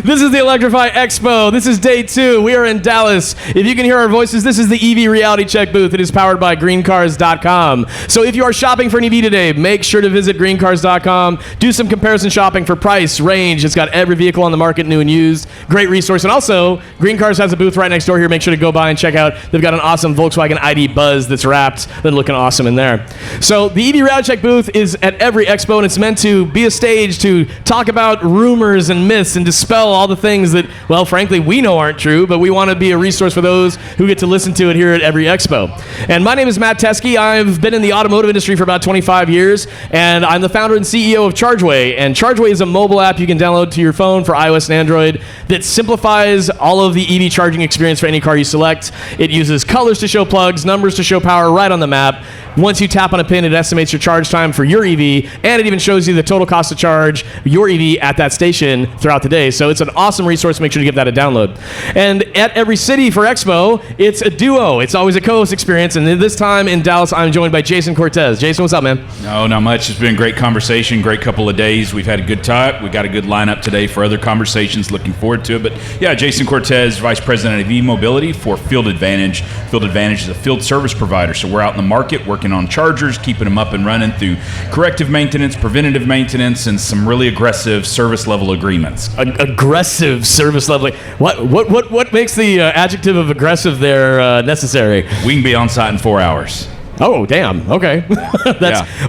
This is the Electrify Expo. This is day 2. We are in Dallas. If you can hear our voices, this is the EV Reality Check booth. It is powered by GreenCars.com. So if you are shopping for an EV today, make sure to visit GreenCars.com. Do some comparison shopping for price, range. It's got every vehicle on the market, new and used. Great resource. And also, GreenCars has a booth right next door here. Make sure to go by and check out. They've got an awesome Volkswagen ID Buzz that's wrapped. They're looking awesome in there. So the EV Reality Check booth is at every expo, and it's meant to be a stage to talk about rumors and myths and dispel all the things that, well, frankly, we know aren't true, but we want to be a resource for those who get to listen to it here at every expo. And my name is Matt Teske. I've been in the automotive industry for about 25 years, and I'm the founder and CEO of Chargeway. And Chargeway is a mobile app you can download to your phone for iOS and Android that simplifies all of the EV charging experience for any car you select. It uses colors to show plugs, numbers to show power right on the map. Once you tap on a pin, it estimates your charge time for your EV, and it even shows you the total cost to charge your EV at that station throughout the day. So it's an awesome resource. Make sure to give that a download. And at every city for Expo, it's a duo. It's always a co-host experience. And this time in Dallas, I'm joined by Jason Cortes. Jason, what's up, man? No, not much. It's been a great conversation, great couple of days. We've had a good talk. We got a good lineup today for other conversations. Looking forward to it. But yeah, Jason Cortes, Vice President of e-Mobility for Field Advantage. Field Advantage is a field service provider. So we're out in the market working on chargers, keeping them up and running through corrective maintenance, preventative maintenance, and some really aggressive service level agreements. Aggressive service level. What makes the adjective of aggressive there necessary? We can be on site in 4 hours. Oh, damn. Okay.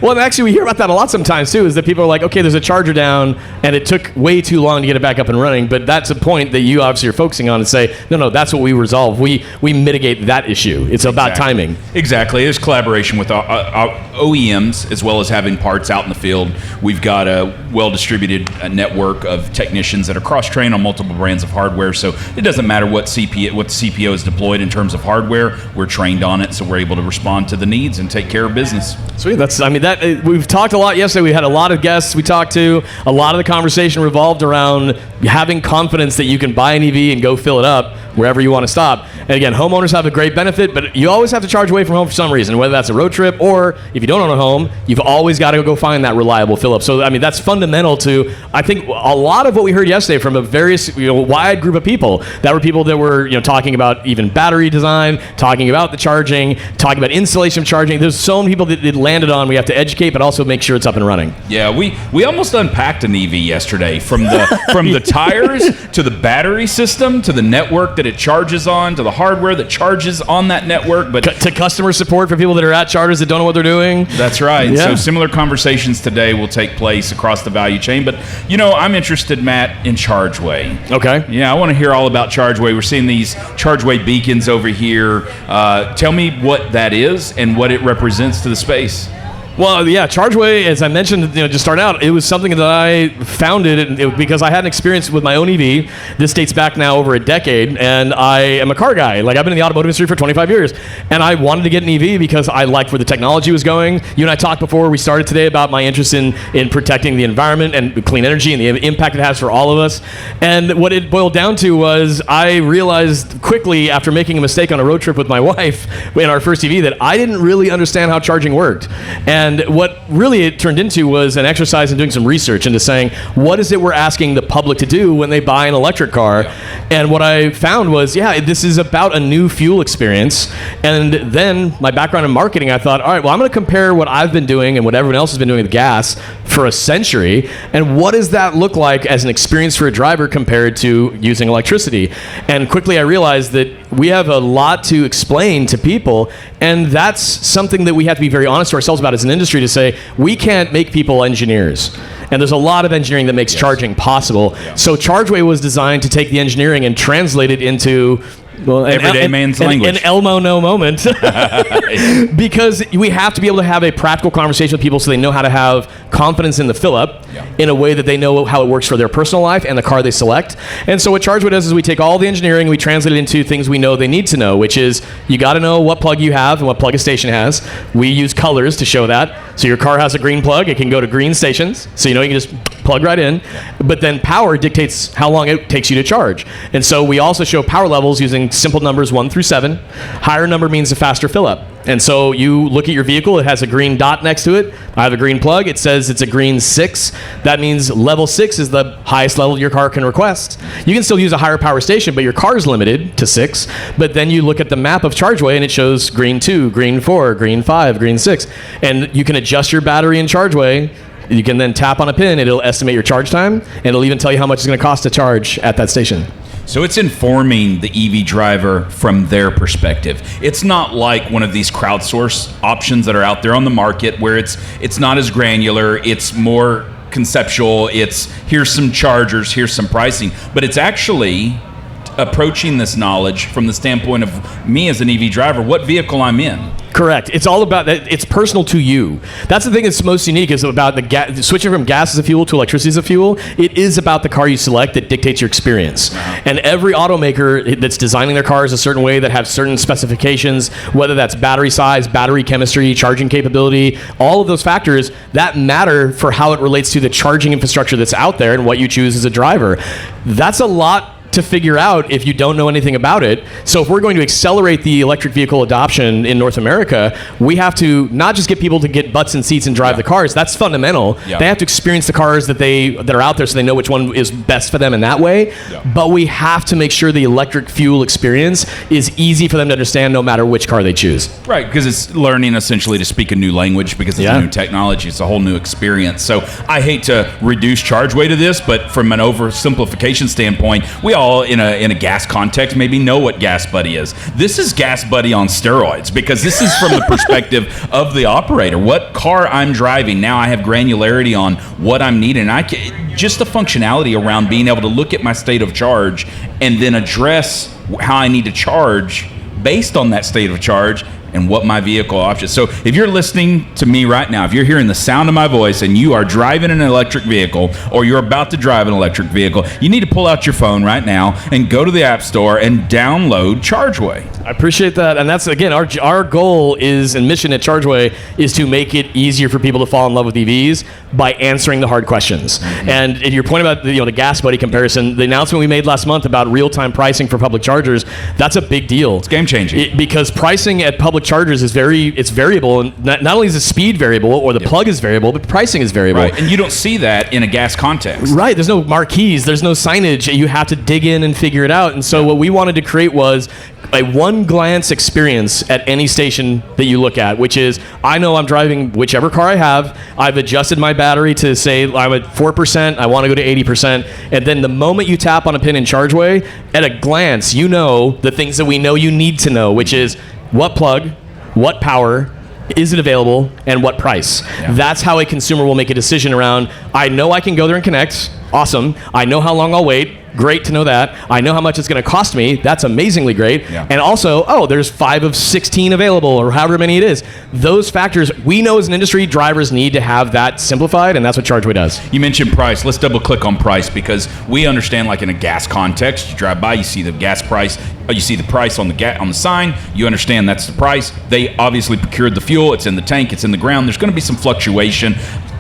Well, actually, we hear about that a lot sometimes, too, is that people are like, okay, there's a charger down, and it took way too long to get it back up and running, but that's a point that you obviously are focusing on and say, no, that's what we resolve. We mitigate that issue. It's about timing. Exactly. There's collaboration with our OEMs, as well as having parts out in the field. We've got a well-distributed network of technicians that are cross-trained on multiple brands of hardware, so it doesn't matter what CPO is deployed in terms of hardware. We're trained on it, so we're able to respond to the needs and take care of business. Sweet. We've talked a lot yesterday. We had a lot of guests we talked to. A lot of the conversation revolved around having confidence that you can buy an EV and go fill it up wherever you want to stop. And again, homeowners have a great benefit, but you always have to charge away from home for some reason, whether that's a road trip or if you don't own a home, you've always got to go find that reliable fill up. So, that's fundamental to, I think, a lot of what we heard yesterday from a various, wide group of people. That were people that were, talking about even battery design, talking about the charging, talking about installation of charging. There's so many people that it landed on. We have to educate, but also make sure it's up and running. Yeah, we almost unpacked an EV yesterday from the tires to the battery system to the network that it charges on to the hardware that charges on that network, but to customer support for people that are at charters that don't know what they're doing. That's right. Yeah. So similar conversations today will take place across the value chain. But I'm interested, Matt, in Chargeway. Okay. Yeah, I want to hear all about Chargeway. We're seeing these Chargeway beacons over here. Tell me what that is and what it represents to the space. Well, yeah, Chargeway, as I mentioned, just starting out, it was something that I founded because I had an experience with my own EV. This dates back now over a decade, and I am a car guy. Like, I've been in the automotive industry for 25 years, and I wanted to get an EV because I liked where the technology was going. You and I talked before we started today about my interest in protecting the environment and clean energy and the impact it has for all of us. And what it boiled down to was I realized quickly after making a mistake on a road trip with my wife in our first EV that I didn't really understand how charging worked. And what really it turned into was an exercise in doing some research into saying, what is it we're asking the public to do when they buy an electric car? Yeah. And what I found was, this is about a new fuel experience. And then my background in marketing, I thought, all right, well, I'm going to compare what I've been doing and what everyone else has been doing with gas for a century. And what does that look like as an experience for a driver compared to using electricity? And quickly I realized that we have a lot to explain to people. And that's something that we have to be very honest to ourselves about as an industry, to say we can't make people engineers. And there's a lot of engineering that makes charging possible. Yeah. So Chargeway was designed to take the engineering and translate it into everyday man's language. An Elmo no moment. Because we have to be able to have a practical conversation with people so they know how to have confidence in the fill-up in a way that they know how it works for their personal life and the car they select. And so what Chargeway does is we take all the engineering and we translate it into things we know they need to know, which is you got to know what plug you have and what plug a station has. We use colors to show that. So your car has a green plug, it can go to green stations, so you can just plug right in. But then power dictates how long it takes you to charge. And so we also show power levels using simple numbers 1 through 7. Higher number means a faster fill up. And so you look at your vehicle, it has a green dot next to it. I have a green plug. It says it's a green 6. That means level 6 is the highest level your car can request. You can still use a higher power station, but your car is limited to 6. But then you look at the map of Chargeway and it shows green 2, green 4, green 5, green 6. And you can adjust your battery in Chargeway. You can then tap on a pin, it'll estimate your charge time, and it'll even tell you how much it's going to cost to charge at that station. So it's informing the EV driver from their perspective. It's not like one of these crowdsourced options that are out there on the market where it's not as granular, it's more conceptual, it's here's some chargers, here's some pricing, but it's actually approaching this knowledge from the standpoint of me as an EV driver, what vehicle I'm in. Correct. It's all about that. It's personal to you. That's the thing that's most unique is about the switching from gas as a fuel to electricity as a fuel. It is about the car you select that dictates your experience. And every automaker that's designing their cars a certain way that have certain specifications, whether that's battery size, battery chemistry, charging capability, all of those factors that matter for how it relates to the charging infrastructure that's out there and what you choose as a driver. That's a lot to figure out if you don't know anything about it. So if we're going to accelerate the electric vehicle adoption in North America, we have to not just get people to get butts in seats and drive the cars. That's fundamental. They have to experience the cars that are out there so they know which one is best for them in that way. But we have to make sure the electric fuel experience is easy for them to understand no matter which car they choose. Right, because it's learning essentially to speak a new language because it's a new technology. It's a whole new experience. So I hate to reduce Chargeway to this, but from an oversimplification standpoint, we all in a gas context maybe know what Gas Buddy is. This is Gas Buddy on steroids because this is from the perspective of the operator. What car I'm driving, now I have granularity on what I'm needing. Just the functionality around being able to look at my state of charge and then address how I need to charge based on that state of charge and what my vehicle options. So if you're listening to me right now, if you're hearing the sound of my voice and you are driving an electric vehicle or you're about to drive an electric vehicle, you need to pull out your phone right now and go to the App Store and download Chargeway. I appreciate that. And that's, again, our goal is, and mission at Chargeway is to make it easier for people to fall in love with EVs by answering the hard questions. And your point about the Gas Buddy comparison, the announcement we made last month about real-time pricing for public chargers, that's a big deal. It's game-changing. Because pricing at public chargers is it's variable, and not only is the speed variable or the plug is variable, but pricing is variable. Right, and you don't see that in a gas context. Right, there's no marquees, there's no signage. You have to dig in and figure it out. And so what we wanted to create was a one-glance experience at any station that you look at, which is, I know I'm driving whichever car I have. I've adjusted my battery to say I'm at 4%, I want to go to 80%, and then the moment you tap on a pin in Chargeway, at a glance, you know the things that we know you need to know, which is what plug, what power, is it available, and what price. That's how a consumer will make a decision around, I know I can go there and connect, awesome. I know how long I'll wait, great to know that. I know how much it's going to cost me, that's amazingly great. And also, there's 5 of 16 available, or however many it is. Those factors, we know as an industry, drivers need to have that simplified, and that's what Chargeway does. You mentioned price. Let's double click on price because we understand, like in a gas context, you drive by, you see the gas price, you see the price on the sign, you understand that's the price. They obviously procured the fuel, it's in the tank, it's in the ground. There's going to be some fluctuation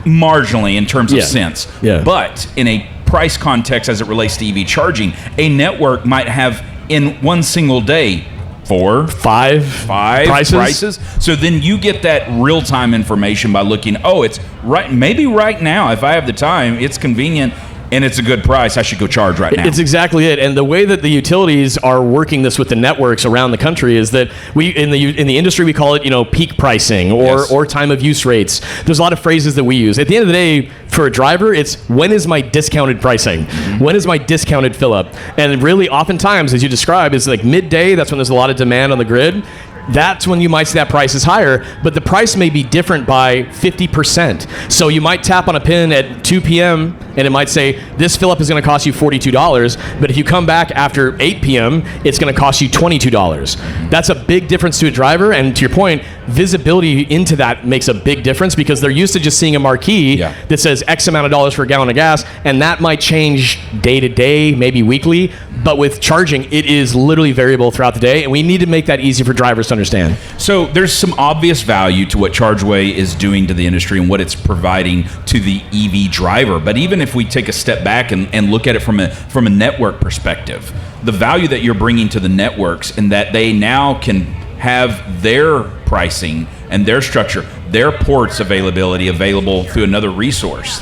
marginally in terms of cents. But in a price context as it relates to EV charging, a network might have in one single day 4, 5 prices. So then you get that real-time information by looking, it's right, maybe right now, if I have the time, it's convenient and it's a good price, I should go charge right now. It's exactly it. And the way that the utilities are working this with the networks around the country is that we in the industry we call it peak pricing or time of use rates. There's a lot of phrases that we use. At the end of the day, for a driver, it's when is my discounted pricing? When is my discounted fill up? And really oftentimes, as you describe, is like midday, that's when there's a lot of demand on the grid. That's when you might see that price is higher, but the price may be different by 50%. So you might tap on a pin at 2 p.m. and it might say, this fill-up is going to cost you $42, but if you come back after 8 p.m., it's going to cost you $22. That's a big difference to a driver, and to your point, visibility into that makes a big difference because they're used to just seeing a marquee that says X amount of dollars for a gallon of gas, and that might change day to day, maybe weekly, but with charging, it is literally variable throughout the day, and we need to make that easy for drivers to understand. So there's some obvious value to what Chargeway is doing to the industry and what it's providing to the EV driver. But even if we take a step back and look at it from a network perspective, the value that you're bringing to the networks and that they now can have their pricing and their structure, their ports available through another resource.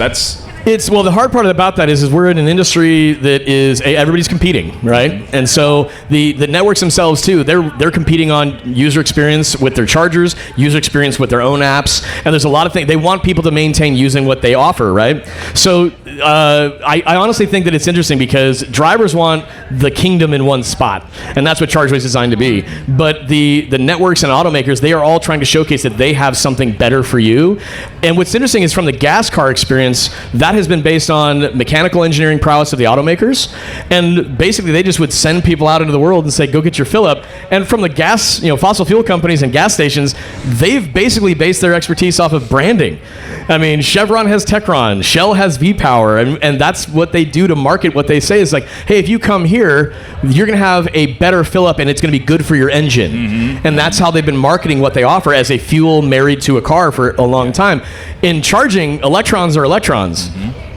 Well, the hard part about that is we're in an industry that is everybody's competing, right? And so the networks themselves too, they're competing on user experience with their chargers, user experience with their own apps, and there's a lot of things they want people to maintain using what they offer, right? So I honestly think that it's interesting because drivers want the kingdom in one spot, and that's what Chargeway is designed to be. But the networks and automakers, they are all trying to showcase that they have something better for you. And what's interesting is from the gas car experience, that has been based on mechanical engineering prowess of the automakers, and basically they just would send people out into the world and say, go get your fill up. And from the gas, fossil fuel companies and gas stations, they've basically based their expertise off of branding. I mean, Chevron has Techron, Shell has V-Power, and that's what they do to market what they say is like, hey, if you come here, you're going to have a better fill up and it's going to be good for your engine. And that's how they've been marketing what they offer as a fuel married to a car for a long time. In charging, electrons are electrons.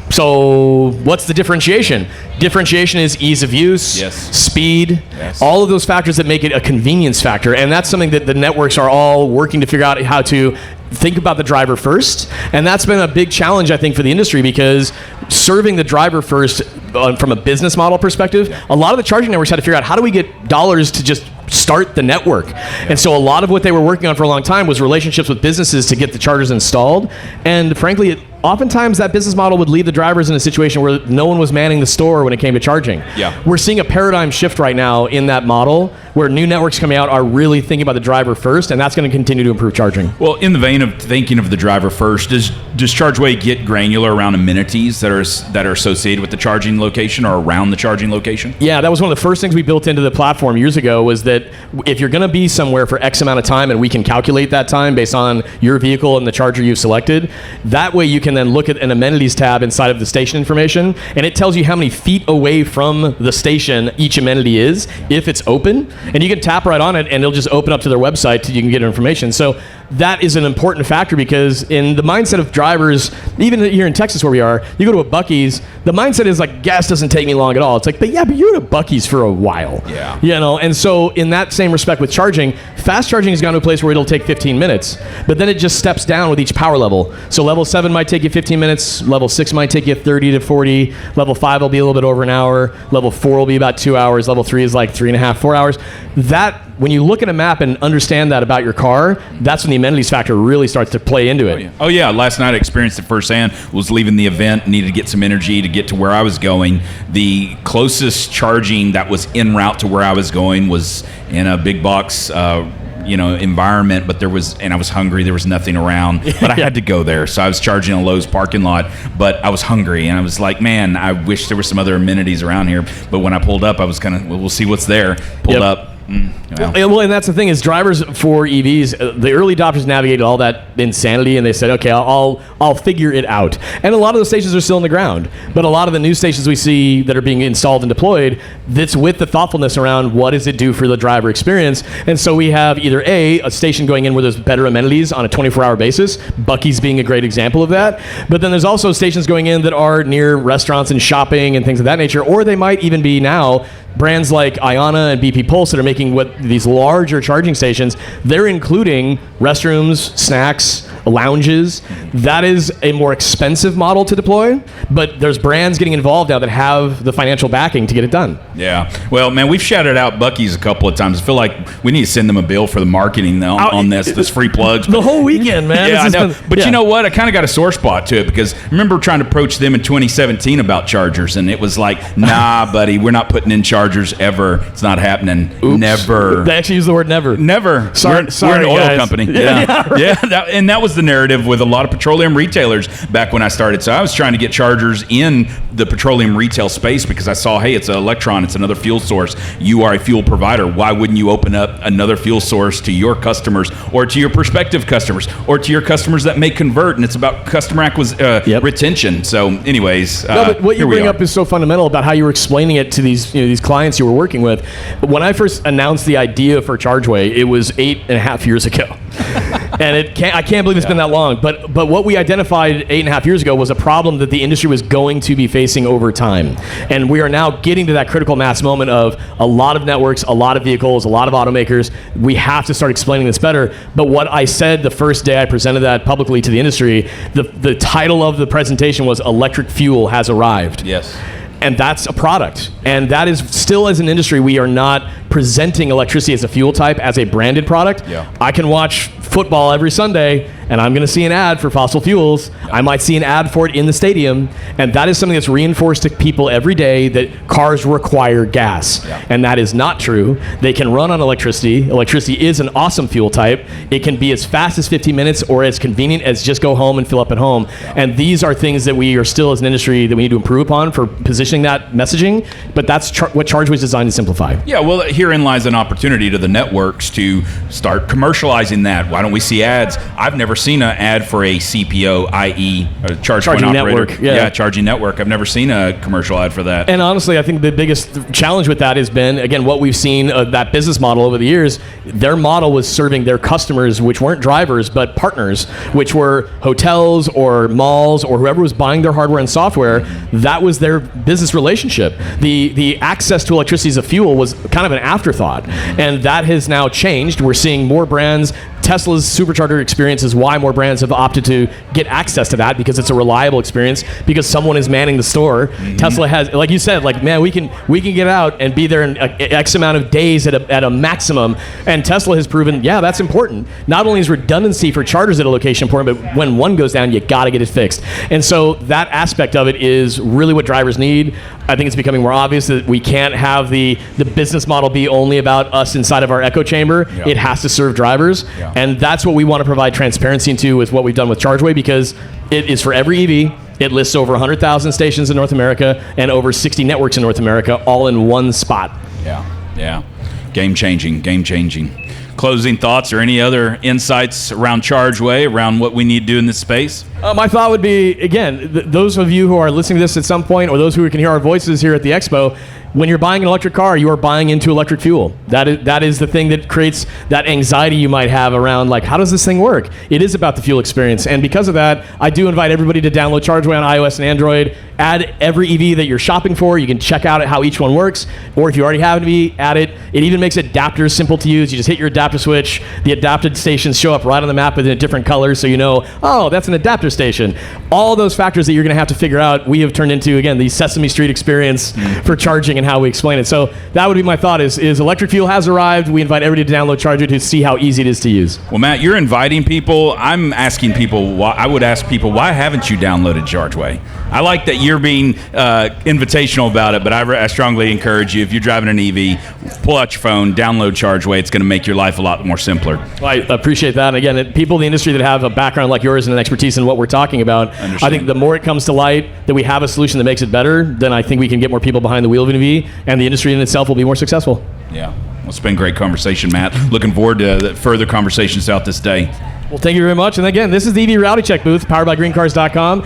So what's the differentiation? Differentiation is ease of use, speed, all of those factors that make it a convenience factor. And that's something that the networks are all working to figure out how to think about the driver first. And that's been a big challenge, I think, for the industry because serving the driver first from a business model perspective, a lot of the charging networks had to figure out how do we get dollars to just start the network. And so a lot of what they were working on for a long time was relationships with businesses to get the chargers installed. And frankly, oftentimes that business model would leave the drivers in a situation where no one was manning the store when it came to charging. We're seeing a paradigm shift right now in that model where new networks coming out are really thinking about the driver first, and that's going to continue to improve charging. Well, in the vein of thinking of the driver first, does Chargeway get granular around amenities that are associated with the charging location or around the charging location? Yeah, that was one of the first things we built into the platform years ago was that if you're going to be somewhere for X amount of time and we can calculate that time based on your vehicle and the charger you've selected, that way you can then look at an amenities tab inside of the station information, and it tells you how many feet away from the station each amenity is if it's open, and you can tap right on it and it'll just open up to their website so you can get information. So that is an important factor because in the mindset of drivers, even here in Texas where we are, you go to a Buc-ee's, the mindset is like, gas doesn't take me long at all. It's like, but you're at a Buc-ee's for a while. And so in that same respect with charging, fast charging has gone to a place where it'll take 15 minutes, but then it just steps down with each power level. So level 7 might take you 15 minutes, level 6 might take you 30 to 40, level 5 will be a little bit over an hour, level 4 will be about 2 hours, level 3 is like 3.5, 4 hours. That, when you look at a map and understand that about your car, that's when the amenities factor really starts to play into it. Oh yeah. Last night I experienced it firsthand. Was leaving the event, needed to get some energy to get to where I was going. The closest charging that was en route to where I was going was in a big box environment, but I was hungry. There was nothing around, but I had to go there. So I was charging a Lowe's parking lot, but I was hungry and I was like, man, I wish there were some other amenities around here. But when I pulled up, I was we'll see what's there. Pulled up. Well, and that's the thing is drivers for EVs, the early adopters navigated all that insanity and they said, okay, I'll figure it out. And a lot of those stations are still in the ground, but a lot of the new stations we see that are being installed and deployed, that's with the thoughtfulness around what does it do for the driver experience. And so we have either a station going in where there's better amenities on a 24-hour basis, Buc-ee's being a great example of that, but then there's also stations going in that are near restaurants and shopping and things of that nature, or they might even be now brands like Iona and BP Pulse that are making what these larger charging stations, they're including restrooms, snacks, lounges. That is a more expensive model to deploy, but there's brands getting involved now that have the financial backing to get it done. Yeah. Well, man, we've shouted out Buc-ee's a couple of times. I feel like we need to send them a bill for the marketing on this free plugs. The whole weekend, man. Yeah, I know. But you know what? I kind of got a sore spot to it because I remember trying to approach them in 2017 about chargers, and it was like, nah, buddy, we're not putting in chargers ever. It's not happening. Oops. Never. They actually use the word never. Never. Sorry, we're an oil guys. company. Yeah. And that was the narrative with a lot of petroleum retailers back when I started. So I was trying to get chargers in the petroleum retail space because I saw, hey, it's an electron, it's another fuel source. You are a fuel provider. Why wouldn't you open up another fuel source to your customers or to your prospective customers or to your customers that may convert? And it's about customer retention. So anyways, but what you bring up is so fundamental about how you were explaining it to these clients you were working with. When I first announced the idea for Chargeway, it was 8.5 years ago. And I can't believe it's been that long. But what we identified 8.5 years ago was a problem that the industry was going to be facing over time. And we are now getting to that critical mass moment of a lot of networks, a lot of vehicles, a lot of automakers. We have to start explaining this better. But what I said the first day I presented that publicly to the industry, the title of the presentation was "Electric Fuel Has Arrived." Yes. And that's a product. And that is still, as an industry, we are not presenting electricity as a fuel type, as a branded product. Yeah. I can watch football every Sunday, and I'm going to see an ad for fossil fuels. Yeah. I might see an ad for it in the stadium, and that is something that's reinforced to people every day, that cars require gas. Yeah. And that is not true. They can run on electricity. Electricity is an awesome fuel type. It can be as fast as 15 minutes or as convenient as just go home and fill up at home. Yeah. And these are things that we are still, as an industry, that we need to improve upon for positioning that messaging, but that's what Chargeway is designed to simplify. Yeah, well, herein lies an opportunity to the networks to start commercializing that. Why don't we see ads? I've never seen an ad for a CPO, i.e. a charging operator. Network. Yeah, charging network. I've never seen a commercial ad for that. And honestly, I think the biggest challenge with that has been, again, what we've seen that business model over the years. Their model was serving their customers, which weren't drivers, but partners, which were hotels or malls or whoever was buying their hardware and software. That was their business relationship. The access to electricity as a fuel was kind of an afterthought, and that has now changed. We're seeing more brands. Tesla's supercharger experience is why more brands have opted to get access to that, because it's a reliable experience, because someone is manning the store. Mm-hmm. Tesla has, like you said, man, we can get out and be there in X amount of days at a maximum. And Tesla has proven, yeah, that's important. Not only is redundancy for chargers at a location important, but when one goes down, you got to get it fixed. And so that aspect of it is really what drivers need. I think it's becoming more obvious that we can't have the business model be only about us inside of our echo chamber. Yeah. It has to serve drivers. Yeah. And that's what we want to provide transparency into with what we've done with Chargeway, because it is for every EV. It lists over 100,000 stations in North America and over 60 networks in North America, all in one spot. Yeah. Game changing. Closing thoughts or any other insights around Chargeway, around what we need to do in this space? My thought would be, again, those of you who are listening to this at some point, or those who can hear our voices here at the Expo, when you're buying an electric car, you are buying into electric fuel. That is the thing that creates that anxiety you might have around, like, how does this thing work? It is about the fuel experience. And because of that, I do invite everybody to download Chargeway on iOS and Android. Add every EV that you're shopping for. You can check out how each one works. Or if you already have an EV, add it. It even makes adapters simple to use. You just hit your adapter switch. The adapted stations show up right on the map in a different color, so you know, oh, that's an adapter station. All those factors that you're going to have to figure out, we have turned into, again, the Sesame Street experience for charging and how we explain it. So that would be my thought, is electric fuel has arrived. We invite everybody to download Chargeway to see how easy it is to use. Well, Matt, you're inviting people. I'm asking people, I would ask people, why haven't you downloaded Chargeway? I like that you're being invitational about it, but I strongly encourage you, if you're driving an EV, pull out your phone, download Chargeway. It's going to make your life a lot more simpler. Well, I appreciate that. And again, people in the industry that have a background like yours and an expertise in what we're talking about, I think the more it comes to light that we have a solution that makes it better, then I think we can get more people behind the wheel of an EV, and the industry in itself will be more successful. Yeah. Well, it's been a great conversation, Matt. Looking forward to further conversations out this day. Well, thank you very much. And again, this is the EV Reality Check booth, powered by GreenCars.com.